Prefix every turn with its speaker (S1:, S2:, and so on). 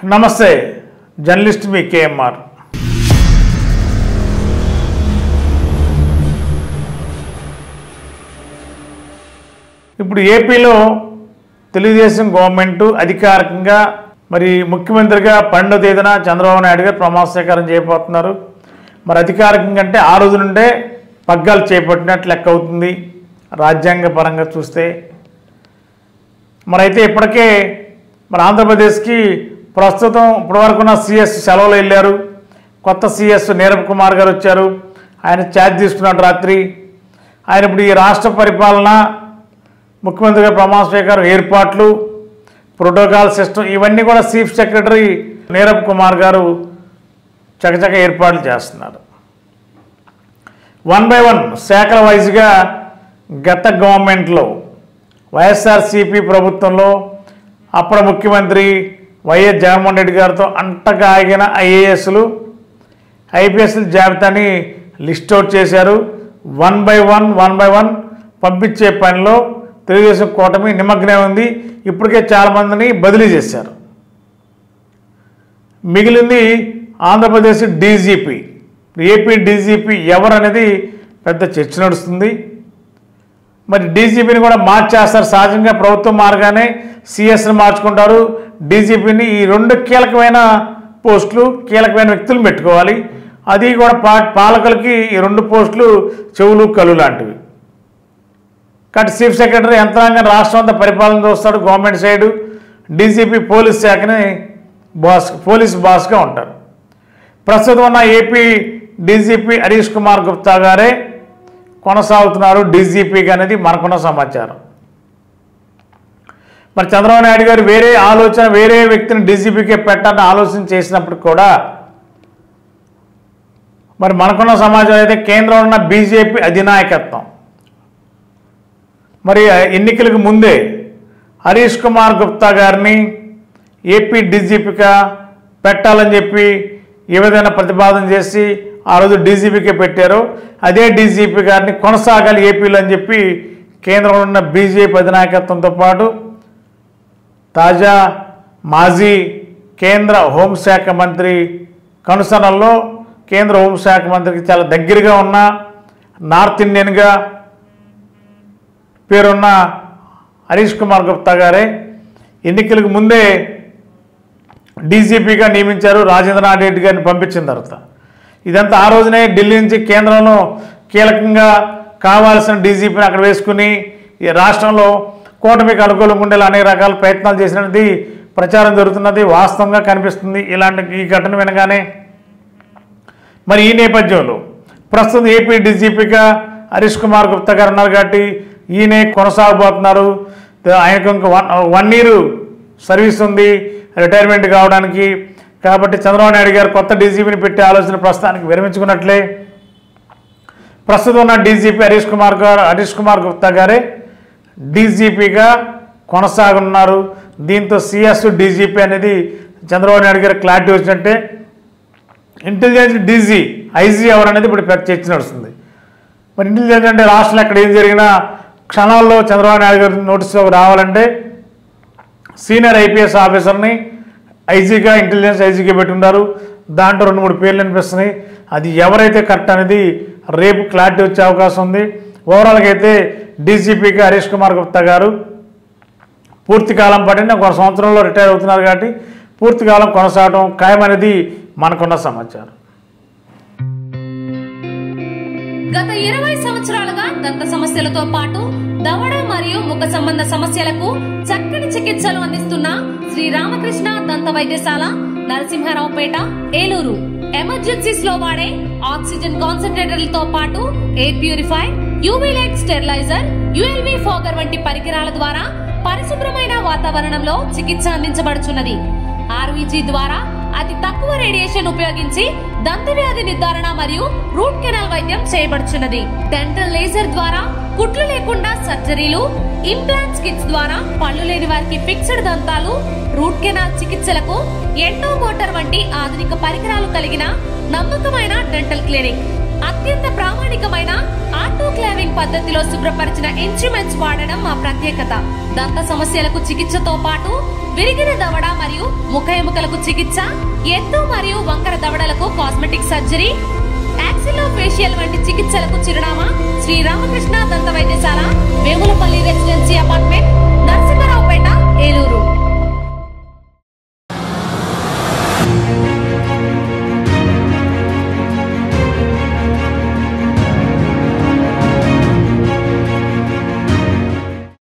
S1: నమస్తే, జర్నలిస్ట్ మీ కేఎంఆర్. ఇప్పుడు ఏపీలో తెలుగుదేశం గవర్నమెంట్ అధికారికంగా మరి ముఖ్యమంత్రిగా 12వ తేదీన చంద్రబాబు నాయుడు గారు ప్రమాణ స్వీకారం చేయబోతున్నారు. మరి అధికారికంగా అంటే ఆ రోజు నుండే పగ్గాలు చేపట్టినట్లు లెక్క అవుతుంది రాజ్యాంగ పరంగా చూస్తే. మరి అయితే ఇప్పటికే మరి ఆంధ్రప్రదేశ్కి ప్రస్తుతం ఇప్పటివరకు ఉన్న సిఎస్ సెలవులు వెళ్ళారు. కొత్త సిఎస్ నీరబ్ కుమార్ గారు వచ్చారు. ఆయన ఛార్జ్ తీసుకున్నాడు రాత్రి. ఆయన ఇప్పుడు ఈ రాష్ట్ర పరిపాలన, ముఖ్యమంత్రిగా ప్రమాణ స్వీకారం ఏర్పాట్లు, ప్రోటోకాల్ సిస్టమ్ ఇవన్నీ కూడా చీఫ్ సెక్రటరీ నీరబ్ కుమార్ గారు చకచక ఏర్పాట్లు చేస్తున్నారు. 1 by 1 శాఖల వైజ్గా గత గవర్నమెంట్లో వైఎస్ఆర్సీపీ ప్రభుత్వంలో అప్పటి ముఖ్యమంత్రి వైఎస్ జగన్మోహన్ రెడ్డి గారితో అంటగాగిన ఐఏఎస్లు ఐపీఎస్ల జాబితాని లిస్ట్ అవుట్ చేశారు. 1 by 1 పంపించే పనిలో తెలుగుదేశం కూటమి నిమగ్నం ఉంది. ఇప్పటికే చాలామందిని బదిలీ చేశారు. మిగిలింది ఆంధ్రప్రదేశ్ డీజీపీ. ఏపీ డీజీపీ ఎవరనేది పెద్ద చర్చ నడుస్తుంది. మరి డీజీపీని కూడా మార్చేస్తారు. సహజంగా ప్రభుత్వం మారగానే సిఎస్ని మార్చుకుంటారు. డీజీపీని ఈ 2 కీలకమైన పోస్టులు, కీలకమైన వ్యక్తులు పెట్టుకోవాలి. అది కూడా పాలకులకి ఈ 2 పోస్టులు చెవులు కళ్ళు లాంటివి. కాబట్టి చీఫ్ సెక్రటరీ యంత్రాంగం రాష్ట్రం అంతా పరిపాలన చూస్తాడు గవర్నమెంట్ సైడు. డీజీపీ పోలీస్ శాఖని పోలీస్ బాస్గా ఉంటారు. ప్రస్తుతం ఉన్న ఏపీ డీజీపీ హరీష్ కుమార్ గుప్తా గారే కొనసాగుతున్నారు డీజీపీగా అనేది మనకున్న సమాచారం. మరి చంద్రబాబు నాయుడు గారు వేరే వ్యక్తిని డీజీపీకే పెట్టాలని ఆలోచన చేసినప్పుడు కూడా మరి మనకున్న సమాచారం అయితే కేంద్రంలో ఉన్న బీజేపీ అధినాయకత్వం మరి ఎన్నికలకు ముందే హరీష్ కుమార్ గుప్తా గారిని ఏపీ డీజీపీగా పెట్టాలని చెప్పి ఏ విధంగా ప్రతిపాదన చేసి ఆ రోజు డీజీపీకే పెట్టారో అదే డీజీపీ గారిని కొనసాగాలి ఏపీలో అని చెప్పి కేంద్రంలో ఉన్న బీజేపీ అధినాయకత్వంతో పాటు తాజా మాజీ కేంద్ర హోంశాఖ మంత్రి కనుసనల్లో కేంద్ర హోంశాఖ మంత్రికి చాలా దగ్గరగా ఉన్న నార్త్ ఇండియన్గా పేరున్న హరీష్ కుమార్ గుప్తా గారే ఎన్నికలకు ముందే డీజీపీగా నియమించారు. రాజేంద్రనాథ్ రెడ్డి గారిని పంపించిన తర్వాత ఇదంతా ఆ రోజునే ఢిల్లీ నుంచి కేంద్రంలో కీలకంగా కావాల్సిన డీజీపీని అక్కడ వేసుకుని ఈ రాష్ట్రంలో కూటమికి అనుకూలంగా ఉండేలా అనేక రకాల ప్రయత్నాలు చేసినది ప్రచారం జరుగుతున్నది వాస్తవంగా కనిపిస్తుంది. ఈ ఘటన వినగానే మరి ఈ నేపథ్యంలో ప్రస్తుతం ఏపీ డీజీపీగా హరీష్ కుమార్ గుప్తా గారు ఉన్నారు కాబట్టి ఈయనే కొనసాగబోతున్నారు. ఆయనకు ఇంకా 1 year సర్వీస్ ఉంది రిటైర్మెంట్ కావడానికి. కాబట్టి చంద్రబాబు నాయుడు గారు కొత్త డీజీపీని పెట్టే ఆలోచన ప్రస్తుతానికి విరమించుకున్నట్లే. ప్రస్తుతం ఉన్న డీజీపీ హరీష్ కుమార్ గుప్తా గారే డీజీపీగా కొనసాగనున్నారు. దీంతో సిఎస్ డీజీపీ అనేది చంద్రబాబు నాయుడు గారు క్లారిటీ వచ్చినట్టే. ఇంటెలిజెన్స్ డీజీ ఐజీ ఎవరనేది ఇప్పుడు పెద్ద చర్చ నడుస్తుంది. మరి ఇంటెలిజెన్స్ అంటే రాష్ట్రంలో ఎక్కడ ఏం జరిగినా క్షణాల్లో చంద్రబాబు నాయుడు గారి నోటీసులోకి రావాలంటే సీనియర్ ఐపీఎస్ ఆఫీసర్ని ఐజీగా ఇంటెలిజెన్స్ ఐజీగా పెట్టున్నారు. దాంట్లో 2-3 పేర్లు అనిపిస్తున్నాయి. అది ఎవరైతే కరెక్ట్ అనేది రేపు క్లారిటీ వచ్చే అవకాశం ఉంది. ఓవరాల్గా అయితే డీజీపీగా హరీష్ కుమార్ గుప్తా గారు పూర్తికాలం పడిన 1 సంవత్సరంలో రిటైర్ అవుతున్నారు కాబట్టి పూర్తికాలం కొనసాగడం ఖాయమనేది మనకున్న సమాచారం.
S2: గత 20 సంవత్సరాలుగా దంత సమస్యలతో పాటు దవడ మరియు ముఖ సంబంధ సమస్యలకు చక్కని చికిత్సలు అందిస్తున్న శ్రీ రామకృష్ణ దంత వైద్యశాల, నరసింహారావుపేట, ఏలూరు. ఎమర్జెన్సీస్ లో వాడే ఆక్సిజన్ కాన్సంట్రేటర్లతో పాటు air purifier, UV light steriliser, ULV fogger వంటి పరికరాల ద్వారా పరిశుభ్రమైన వాతావరణంలో చికిత్స అందించబడుచున్నది. ఆర్వీజీ ద్వారా అతి తక్కువ రేడియేషన్ ఉపయోగించి దంత వ్యాధి నిర్ధారణ మరియు రూట్ కెనాల్ వైద్యం చేయబడుచున్నది. డెంటల్ లేజర్ ద్వారా కుట్లు లేకుండా సర్జరీలు, ఇంప్లాంట్స్ కిట్స్ ద్వారా పళ్ళు లేని వారికి ఫిక్స్డ్ దంతాలు, రూట్ కెనాల్ చికిత్సలకు ఎండో మోటార్ వంటి ఆధునిక పరికరాలు కలిగిన నమ్మకమైన డెంటల్ క్లినిక్. అత్యంత ప్రామాణికమైన ఆటోక్లేవింగ్ పద్ధతిలో శుభ్రపరిచిన ఇన్స్ట్రుమెంట్స్ వాడడం మా ప్రత్యేకత. దంత సమస్యలకు చికిత్సతో పాటు విరిగిన దవడ మరియు ముఖ ఎముకలకు చికిత్స, ఎత్తు మరియు వంకర దవడలకు కాస్మెటిక్ సర్జరీ, యాక్సిలోఫేషియల్ వంటి చికిత్సలకు చిరునామా శ్రీ రామకృష్ణ దంత వైద్యశాల, వేములపల్లి రెసిడెన్సీ అపార్ట్మెంట్,